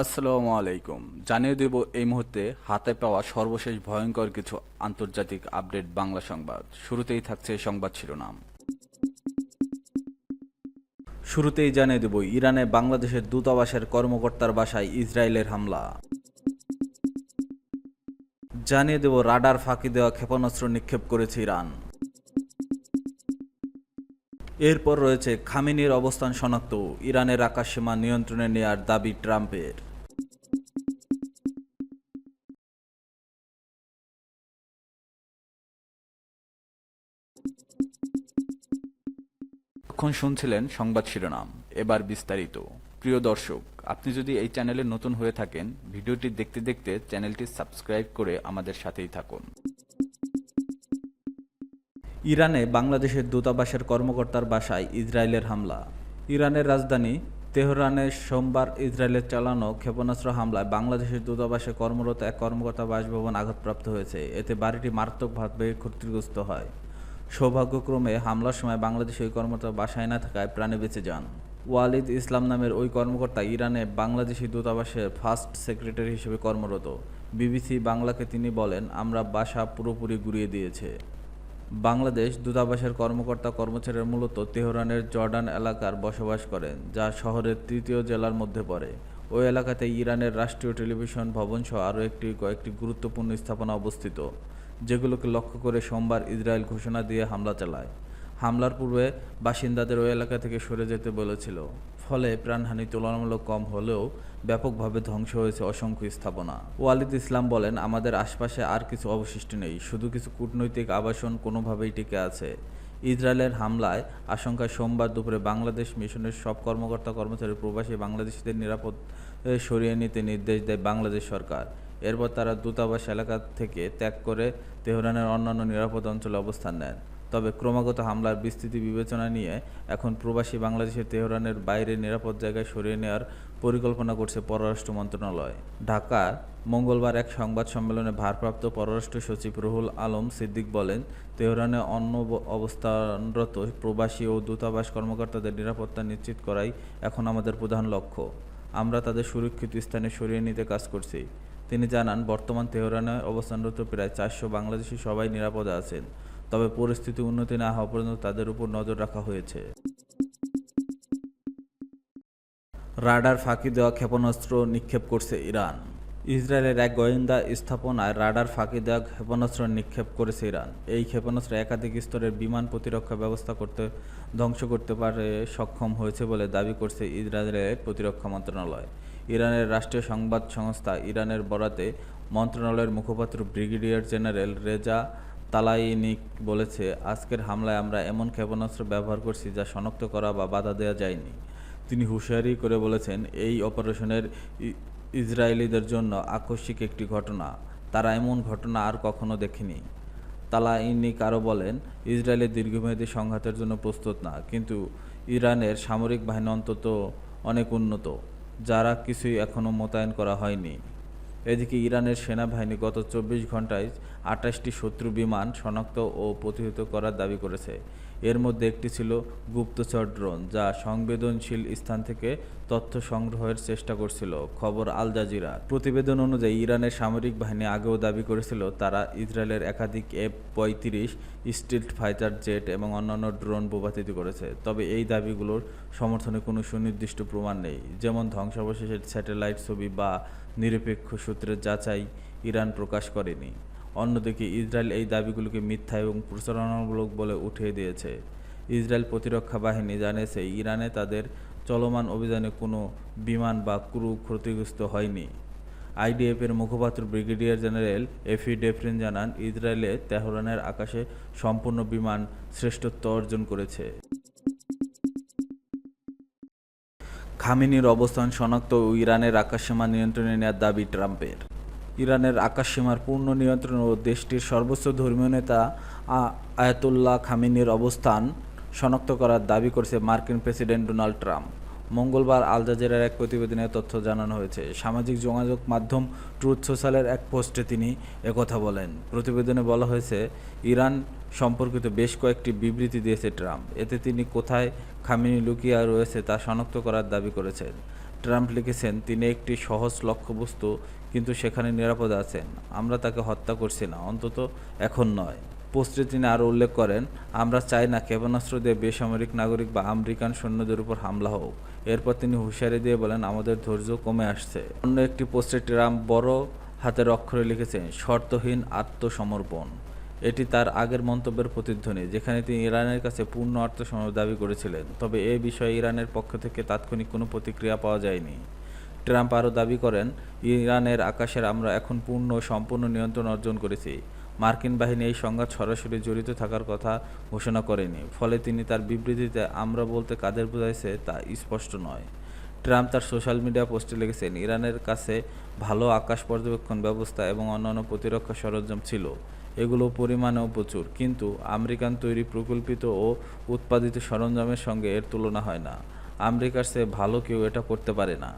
আসসালামু আলাইকুম। জানিয়ে দেব এই মুহূর্তে হাতে পাওয়া সর্বশেষ ভয়ঙ্কর কিছু আন্তর্জাতিক আপডেট বাংলা সংবাদ। শুরুতেই থাকছে সংবাদ শিরোনাম। শুরুতেই জানিয়ে দেব ইরানে বাংলাদেশের দূতাবাসের কর্মকর্তার বাসায় ইসরায়েলের হামলা। জানিয়ে দেব রাডার ফাঁকি দেওয়া ক্ষেপণাস্ত্র নিক্ষেপ করেছে ইরান। এরপর রয়েছে খামেনির অবস্থান শনাক্ত, ইরানের আকাশসীমা নিয়ন্ত্রণে নেয়ার দাবি ট্রাম্পের। এখন শুনছিলেন সংবাদ শিরোনাম, এবার বিস্তারিত। প্রিয় দর্শক, আপনি যদি এই চ্যানেলে নতুন হয়ে থাকেন, ভিডিওটি দেখতে দেখতে চ্যানেলটি সাবস্ক্রাইব করে আমাদের সাথেই থাকুন। ইরানে বাংলাদেশের দূতাবাসের কর্মকর্তার বাসায় ইসরায়েলের হামলা। ইরানের রাজধানী তেহরানে সোমবার ইসরায়েলের চালানো ক্ষেপণাস্ত্র হামলায় বাংলাদেশের দূতাবাসে কর্মরত এক কর্মকর্তার বাসভবন আঘাতপ্রাপ্ত হয়েছে। এতে বাড়িটি মারাত্মকভাবে ক্ষতিগ্রস্ত হয়। সৌভাগ্যক্রমে হামলার সময় বাংলাদেশে ওই কর্মকর্তা বাসায় না থাকায় প্রাণে বেঁচে যান। ওয়ালিদ ইসলাম নামের ওই কর্মকর্তা ইরানে বাংলাদেশি দূতাবাসের ফার্স্ট সেক্রেটারি হিসেবে কর্মরত। বিবিসি বাংলাকে তিনি বলেন, আমরা বাসা পুরোপুরি গুঁড়িয়ে দিয়েছে। বাংলাদেশ দূতাবাসের কর্মকর্তা কর্মচারীরা মূলত তেহরানের জর্ডান এলাকার বসবাস করেন, যা শহরের তৃতীয় জেলার মধ্যে পড়ে। ওই এলাকাতে ইরানের রাষ্ট্রীয় টেলিভিশন ভবনসহ আরও কয়েকটি গুরুত্বপূর্ণ স্থাপনা অবস্থিত, যেগুলোকে লক্ষ্য করে সোমবার ইসরায়েল ঘোষণা দিয়ে হামলা চালায়। হামলার পূর্বে বাসিন্দাদের ওই এলাকা থেকে সরে যেতে বলেছিল, ফলে প্রাণহানি তুলনামূলক কম হলেও ব্যাপকভাবে ধ্বংস হয়েছে অসংখ্য স্থাপনা। ওয়ালিদ ইসলাম বলেন, আমাদের আশপাশে আর কিছু অবশিষ্ট নেই, শুধু কিছু কূটনৈতিক আবাসন কোনোভাবেই টিকে আছে। ইসরায়েলের হামলায় আশঙ্কায় সোমবার দুপুরে বাংলাদেশ মিশনের সব কর্মকর্তা কর্মচারী প্রবাসী বাংলাদেশিদের নিরাপদ সরিয়ে নিতে নির্দেশ দেয় বাংলাদেশ সরকার। এরপর তারা দূতাবাস এলাকা থেকে ত্যাগ করে তেহরানের অন্যান্য নিরাপদ অঞ্চলে অবস্থান নেন। তবে ক্রমাগত হামলার বিস্তৃতি বিবেচনা নিয়ে এখন প্রবাসী বাংলাদেশের তেহরানের বাইরে নিরাপদ জায়গায় সরিয়ে নেওয়ার পরিকল্পনা করছে পররাষ্ট্র মন্ত্রণালয়। ঢাকায় মঙ্গলবার এক সংবাদ সম্মেলনে ভারপ্রাপ্ত পররাষ্ট্র সচিব রুহুল আলম সিদ্দিক বলেন, তেহরানে অবস্থানরত প্রবাসী ও দূতাবাস কর্মকর্তাদের নিরাপত্তা নিশ্চিত করাই এখন আমাদের প্রধান লক্ষ্য। আমরা তাদের সুরক্ষিত স্থানে সরিয়ে নিতে কাজ করছি। তিনি জানান, বর্তমান তেহরানে অবস্থানরত প্রায় 400 বাংলাদেশি সবাই নিরাপদে আছেন, তবে পরিস্থিতি উন্নতি না হওয়া পর্যন্ত তাদের উপর নজর রাখা হয়েছে। রাডার ফাঁকি দেওয়া ক্ষেপণাস্ত্র নিক্ষেপ করছে ইরান। ইসরায়েলের এক গোয়েন্দা স্থাপনায় রাডার ফাঁকি দেওয়া ক্ষেপণাস্ত্র নিক্ষেপ করেছে ইরান। এই ক্ষেপণাস্ত্র একাধিক স্তরের বিমান প্রতিরক্ষা ব্যবস্থা ধ্বংস করতে পারে সক্ষম হয়েছে বলে দাবি করছে ইসরায়েলের প্রতিরক্ষা মন্ত্রণালয়। ইরানের রাষ্ট্রীয় সংবাদ সংস্থা ইরানের বরাতে মন্ত্রণালয়ের মুখপাত্র ব্রিগেডিয়ার জেনারেল রেজা তালাইনিক বলেছে, আজকের হামলায় আমরা এমন ক্ষেপণাস্ত্র ব্যবহার করছি যা শনাক্ত করা বা বাধা দেওয়া যায়নি। তিনি হুঁশিয়ারি করে বলেছেন, এই অপারেশনের ইসরায়েলিদের জন্য আকস্মিক একটি ঘটনা, তারা এমন ঘটনা আর কখনো দেখেনি। তালাইনিক আরও বলেন, ইসরায়েলের দীর্ঘমেয়াদী সংঘাতের জন্য প্রস্তুত না, কিন্তু ইরানের সামরিক বাহিনী অন্তত অনেক উন্নত, যারা কিছুই এখনও মোতায়েন করা হয়নি। এদিকে ইরানের সেনাবাহিনী গত 24 ঘন্টায় 28টি শত্রু বিমান শনাক্ত ও প্রতিহত করার দাবি করেছে। এর মধ্যে একটি ছিল গুপ্তচর ড্রোন, যা সংবেদনশীল স্থান থেকে তথ্য সংগ্রহের চেষ্টা করছিল, খবর আল জাজিরার। প্রতিবেদন অনুযায়ী ইরানের সামরিক বাহিনী আগেও দাবি করেছিল তারা ইসরায়েলের একাধিক F-35 স্টিলথ ফাইটার জেট এবং অন্যান্য ড্রোন ভূপাতিত করেছে। তবে এই দাবিগুলোর সমর্থনে কোনো সুনির্দিষ্ট প্রমাণ নেই, যেমন ধ্বংসাবশেষের স্যাটেলাইট ছবি বা নিরপেক্ষ সূত্রের যাচাই ইরান প্রকাশ করেনি। অন্যদিকে ইসরায়েল এই দাবিগুলোকে মিথ্যা এবং প্রচারণামূলক বলে উঠিয়ে দিয়েছে। ইসরায়েল প্রতিরক্ষা বাহিনী জানিয়েছে, ইরানে তাদের চলমান অভিযানে কোনো বিমান বা ক্রু ক্ষতিগ্রস্ত হয়নি। আইডিএফের মুখপাত্র ব্রিগেডিয়ার জেনারেল এফি ডেফরিন জানান, ইসরায়েলে তেহরানের আকাশে সম্পূর্ণ বিমান শ্রেষ্ঠত্ব অর্জন করেছে। খামেনির অবস্থান শনাক্ত ও ইরানের আকাশসীমা নিয়ন্ত্রণে নেওয়ার দাবি ট্রাম্পের। ইরানের আকাশসীমার পূর্ণ নিয়ন্ত্রণ ও দেশটির সর্বোচ্চ ধর্মীয় নেতা আয়াতুল্লাহ খামেনির অবস্থান শনাক্ত করার দাবি করেছে মার্কিন প্রেসিডেন্ট ডোনাল্ড ট্রাম্প। মঙ্গলবার আল জাজিরার এক প্রতিবেদনে তথ্য জানানো হয়েছে। সামাজিক যোগাযোগ মাধ্যম ট্রুথ সোশ্যালের এক পোস্টে তিনি একথা বলেন। প্রতিবেদনে বলা হয়েছে, ইরান সম্পর্কিত বেশ কয়েকটি বিবৃতি দিয়েছে ট্রাম্প। এতে তিনি কোথায় খামেনি লুকিয়ে রয়েছে তা শনাক্ত করার দাবি করেছেন। ট্রাম্প লিখেছেন, তিনি একটি সহজ লক্ষ্যবস্তু, কিন্তু সেখানে নিরাপদে আছেন। আমরা তাকে হত্যা করছি না, অন্তত এখন নয়। পোস্টে তিনি আরও উল্লেখ করেন, আমরা চাই না ক্ষেপণাস্ত্র দিয়ে বেসামরিক নাগরিক বা আমেরিকান সৈন্যদের উপর হামলা হোক। এরপর তিনি হুঁশিয়ারি দিয়ে বলেন, আমাদের ধৈর্য কমে আসছে। অন্য একটি পোস্টে ট্রাম্প বড় হাতের অক্ষরে লিখেছেন, শর্তহীন আত্মসমর্পণ। এটি তার আগের মন্তব্যের প্রতিধ্বনি, যেখানে তিনি ইরানের কাছে পূর্ণ আত্মসমর্পণ দাবি করেছিলেন। তবে এ বিষয়ে ইরানের পক্ষ থেকে তাৎক্ষণিক কোনো প্রতিক্রিয়া পাওয়া যায়নি। ট্রাম্প আরও দাবি করেন, ইরানের আকাশের আমরা এখন পূর্ণ ও সম্পূর্ণ নিয়ন্ত্রণ অর্জন করেছি। মার্কিন বাহিনী এই সংঘাত সরাসরি জড়িত থাকার কথা ঘোষণা করেনি, ফলে তিনি তার বিবৃতিতে আমরা বলতে কাদের বোঝাইছে তা স্পষ্ট নয়। ট্রাম্প তার সোশ্যাল মিডিয়া পোস্টে লিখেছেন, ইরানের কাছে ভালো আকাশ পর্যবেক্ষণ ব্যবস্থা এবং অন্যান্য প্রতিরক্ষা সরঞ্জাম ছিল। এগুলো পরিমাণেও প্রচুর, কিন্তু আমেরিকান তৈরি প্রকল্পিত ও উৎপাদিত সরঞ্জামের সঙ্গে এর তুলনা হয় না। আমেরিকার চেয়ে ভালো কেউ এটা করতে পারে না।